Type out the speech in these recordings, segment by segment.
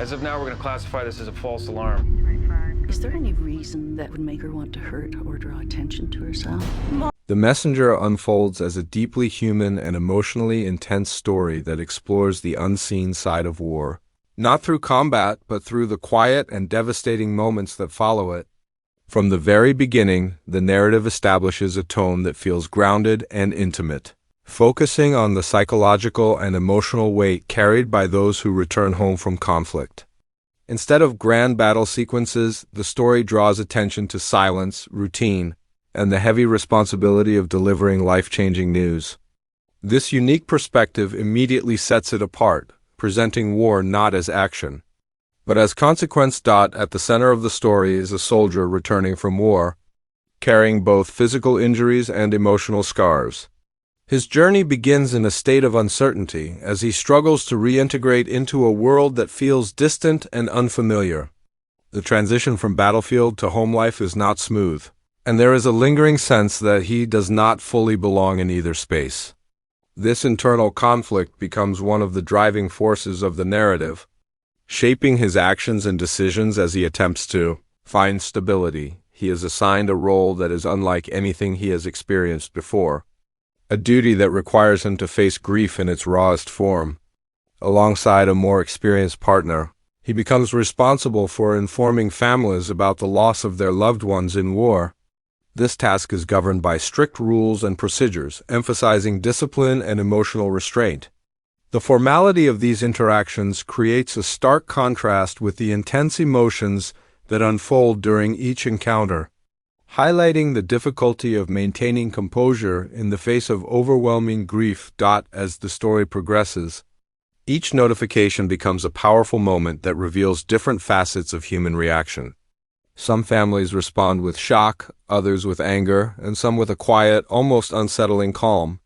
As of now, we're going to classify this as a false alarm. Is there any reason that would make her want to hurt or draw attention to herself? The Messenger unfolds as a deeply human and emotionally intense story that explores the unseen side of war, not through combat, but through the quiet and devastating moments that follow it. From the very beginning, the narrative establishes a tone that feels grounded and intimate, focusing on the psychological and emotional weight carried by those who return home from conflict. Instead of grand battle sequences, the story draws attention to silence, routine, and the heavy responsibility of delivering life-changing news. This unique perspective immediately sets it apart, presenting war not as action, but as consequence. At the center of the story is a soldier returning from war, carrying both physical injuries and emotional scars. His journey begins in a state of uncertainty as he struggles to reintegrate into a world that feels distant and unfamiliar. The transition from battlefield to home life is not smooth, and there is a lingering sense that he does not fully belong in either space. This internal conflict becomes one of the driving forces of the narrative, shaping his actions and decisions as he attempts to find stability. He is assigned a role that is unlike anything he has experienced before, a duty that requires him to face grief in its rawest form. Alongside a more experienced partner, he becomes responsible for informing families about the loss of their loved ones in war. This task is governed by strict rules and procedures, emphasizing discipline and emotional restraint. The formality of these interactions creates a stark contrast with the intense emotions that unfold during each encounter, highlighting the difficulty of maintaining composure in the face of overwhelming grief. As the story progresses, each notification becomes a powerful moment that reveals different facets of human reaction. Some families respond with shock, others with anger, and some with a quiet, almost unsettling calm.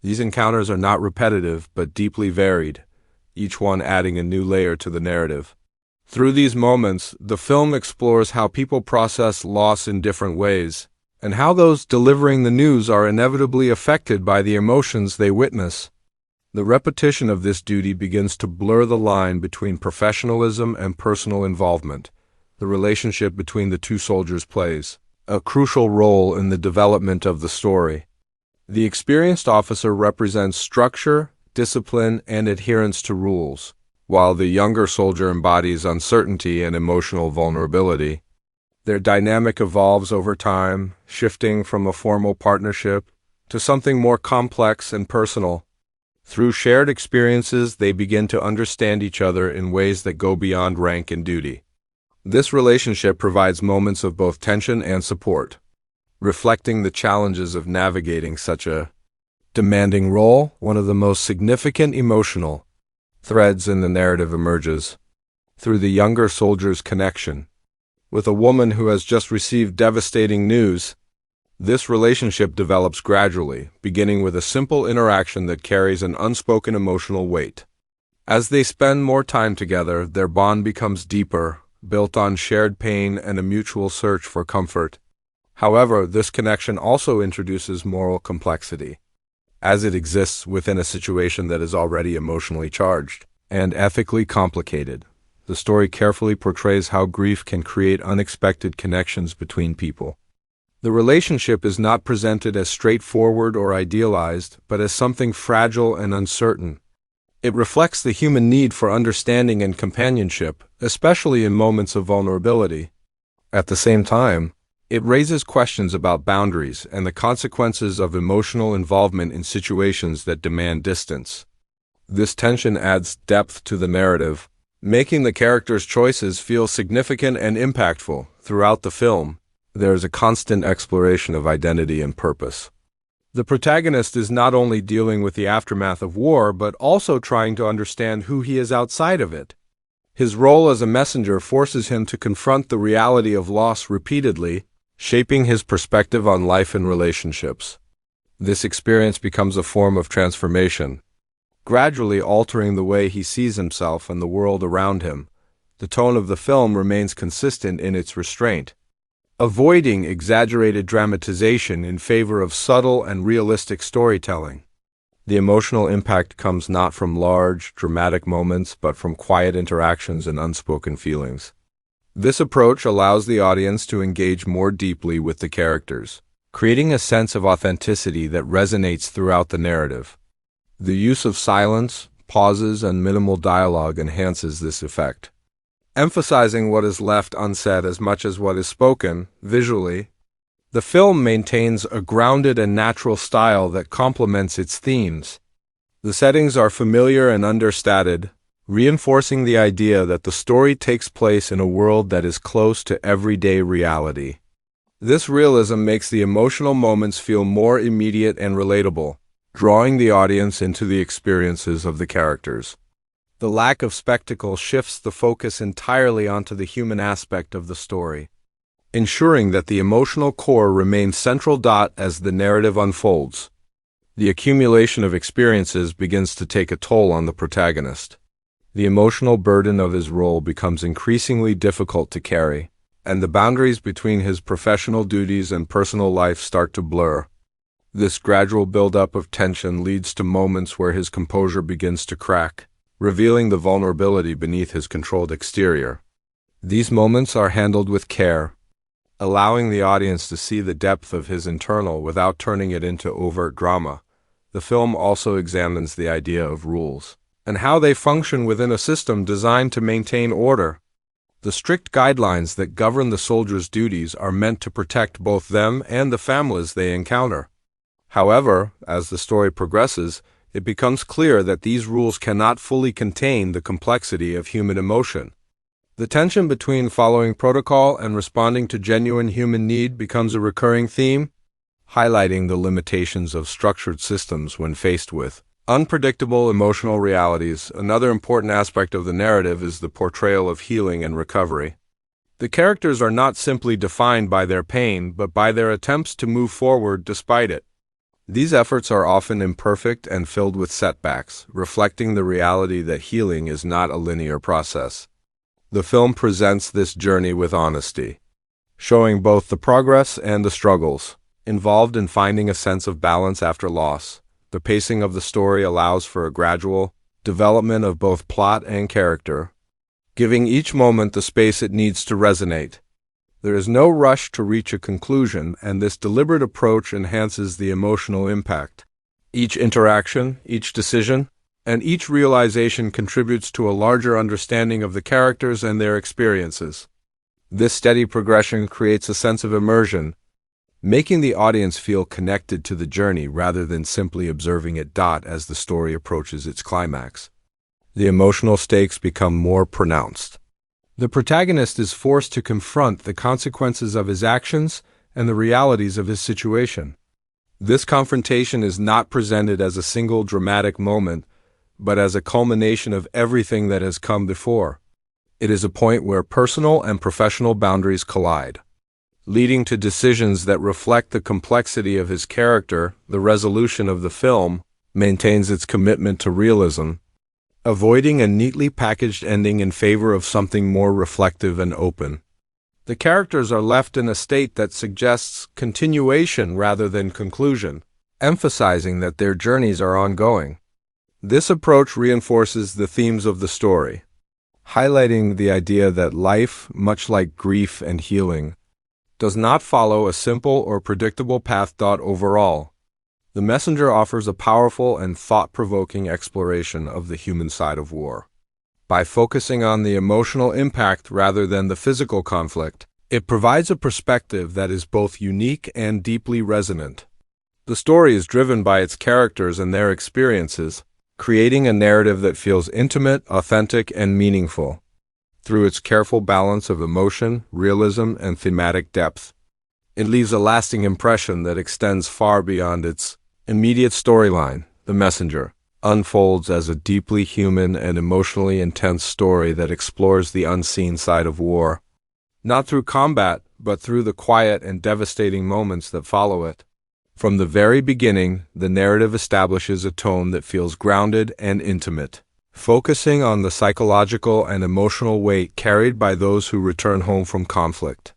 These encounters are not repetitive, but deeply varied, each one adding a new layer to the narrative. Through these moments, the film explores how people process loss in different ways, and how those delivering the news are inevitably affected by the emotions they witness. The repetition of this duty begins to blur the line between professionalism and personal involvement. The relationship between the two soldiers plays a crucial role in the development of the story. The experienced officer represents structure, discipline, and adherence to rules, while the younger soldier embodies uncertainty and emotional vulnerability. Their dynamic evolves over time, shifting from a formal partnership to something more complex and personal. Through shared experiences, they begin to understand each other in ways that go beyond rank and duty. This relationship provides moments of both tension and support, reflecting the challenges of navigating such a demanding role. One of the most significant emotional threads in the narrative emerges through the younger soldier's connection with a woman who has just received devastating news. This relationship develops gradually, beginning with a simple interaction that carries an unspoken emotional weight. As they spend more time together, their bond becomes deeper, built on shared pain and a mutual search for comfort. However, this connection also introduces moral complexity, as it exists within a situation that is already emotionally charged and ethically complicated. The story carefully portrays how grief can create unexpected connections between people. The relationship is not presented as straightforward or idealized, but as something fragile and uncertain. It reflects the human need for understanding and companionship, especially in moments of vulnerability. At the same time, it raises questions about boundaries and the consequences of emotional involvement in situations that demand distance. This tension adds depth to the narrative, making the characters' choices feel significant and impactful. Throughout the film, there is a constant exploration of identity and purpose. The protagonist is not only dealing with the aftermath of war, but also trying to understand who he is outside of it. His role as a messenger forces him to confront the reality of loss repeatedly, shaping his perspective on life and relationships. This experience becomes a form of transformation, gradually altering the way he sees himself and the world around him. The tone of the film remains consistent in its restraint, avoiding exaggerated dramatization in favor of subtle and realistic storytelling. The emotional impact comes not from large, dramatic moments, but from quiet interactions and unspoken feelings. This approach allows the audience to engage more deeply with the characters, creating a sense of authenticity that resonates throughout the narrative. The use of silence, pauses, and minimal dialogue enhances this effect, emphasizing what is left unsaid as much as what is spoken. Visually, the film maintains a grounded and natural style that complements its themes. The settings are familiar and understated, reinforcing the idea that the story takes place in a world that is close to everyday reality. This realism makes the emotional moments feel more immediate and relatable, drawing the audience into the experiences of the characters. The lack of spectacle shifts the focus entirely onto the human aspect of the story, ensuring that the emotional core remains central. As the narrative unfolds, the accumulation of experiences begins to take a toll on the protagonist. The emotional burden of his role becomes increasingly difficult to carry, and the boundaries between his professional duties and personal life start to blur. This gradual buildup of tension leads to moments where his composure begins to crack, revealing the vulnerability beneath his controlled exterior. These moments are handled with care, allowing the audience to see the depth of his internal without turning it into overt drama. The film also examines the idea of rules and how they function within a system designed to maintain order. The strict guidelines that govern the soldiers' duties are meant to protect both them and the families they encounter. However, as the story progresses, it becomes clear that these rules cannot fully contain the complexity of human emotion. The tension between following protocol and responding to genuine human need becomes a recurring theme, highlighting the limitations of structured systems when faced with unpredictable emotional realities. Another important aspect of the narrative is the portrayal of healing and recovery. The characters are not simply defined by their pain, but by their attempts to move forward despite it. These efforts are often imperfect and filled with setbacks, reflecting the reality that healing is not a linear process. The film presents this journey with honesty, showing both the progress and the struggles involved in finding a sense of balance after loss. The pacing of the story allows for a gradual development of both plot and character, giving each moment the space it needs to resonate. There is no rush to reach a conclusion, and this deliberate approach enhances the emotional impact. Each interaction, each decision, and each realization contributes to a larger understanding of the characters and their experiences. This steady progression creates a sense of immersion, making the audience feel connected to the journey rather than simply observing it. As the story approaches its climax, the emotional stakes become more pronounced. The protagonist is forced to confront the consequences of his actions and the realities of his situation. This confrontation is not presented as a single dramatic moment, but as a culmination of everything that has come before. It is a point where personal and professional boundaries collide, leading to decisions that reflect the complexity of his character. The resolution of the film maintains its commitment to realism, avoiding a neatly packaged ending in favor of something more reflective and open. The characters are left in a state that suggests continuation rather than conclusion, emphasizing that their journeys are ongoing. This approach reinforces the themes of the story, highlighting the idea that life, much like grief and healing, does not follow a simple or predictable path. Overall, The Messenger offers a powerful and thought-provoking exploration of the human side of war. By focusing on the emotional impact rather than the physical conflict, it provides a perspective that is both unique and deeply resonant. The story is driven by its characters and their experiences, creating a narrative that feels intimate, authentic, and meaningful. Through its careful balance of emotion, realism, and thematic depth, it leaves a lasting impression that extends far beyond its immediate storyline. The Messenger unfolds as a deeply human and emotionally intense story that explores the unseen side of war, not through combat, but through the quiet and devastating moments that follow it. From the very beginning, the narrative establishes a tone that feels grounded and intimate, focusing on the psychological and emotional weight carried by those who return home from conflict.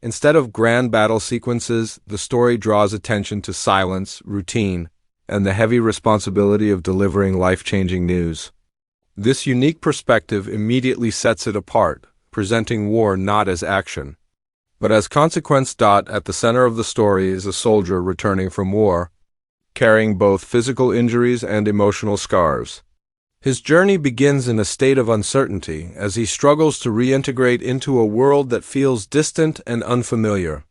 Instead of grand battle sequences, the story draws attention to silence, routine, and the heavy responsibility of delivering life-changing news. This unique perspective immediately sets it apart, presenting war not as action, but as consequence. At the center of the story is a soldier returning from war, carrying both physical injuries and emotional scars. His journey begins in a state of uncertainty as he struggles to reintegrate into a world that feels distant and unfamiliar.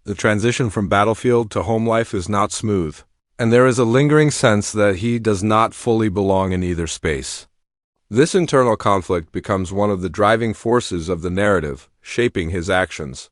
The transition from battlefield to home life is not smooth, and there is a lingering sense that he does not fully belong in either space. This internal conflict becomes one of the driving forces of the narrative, shaping his actions.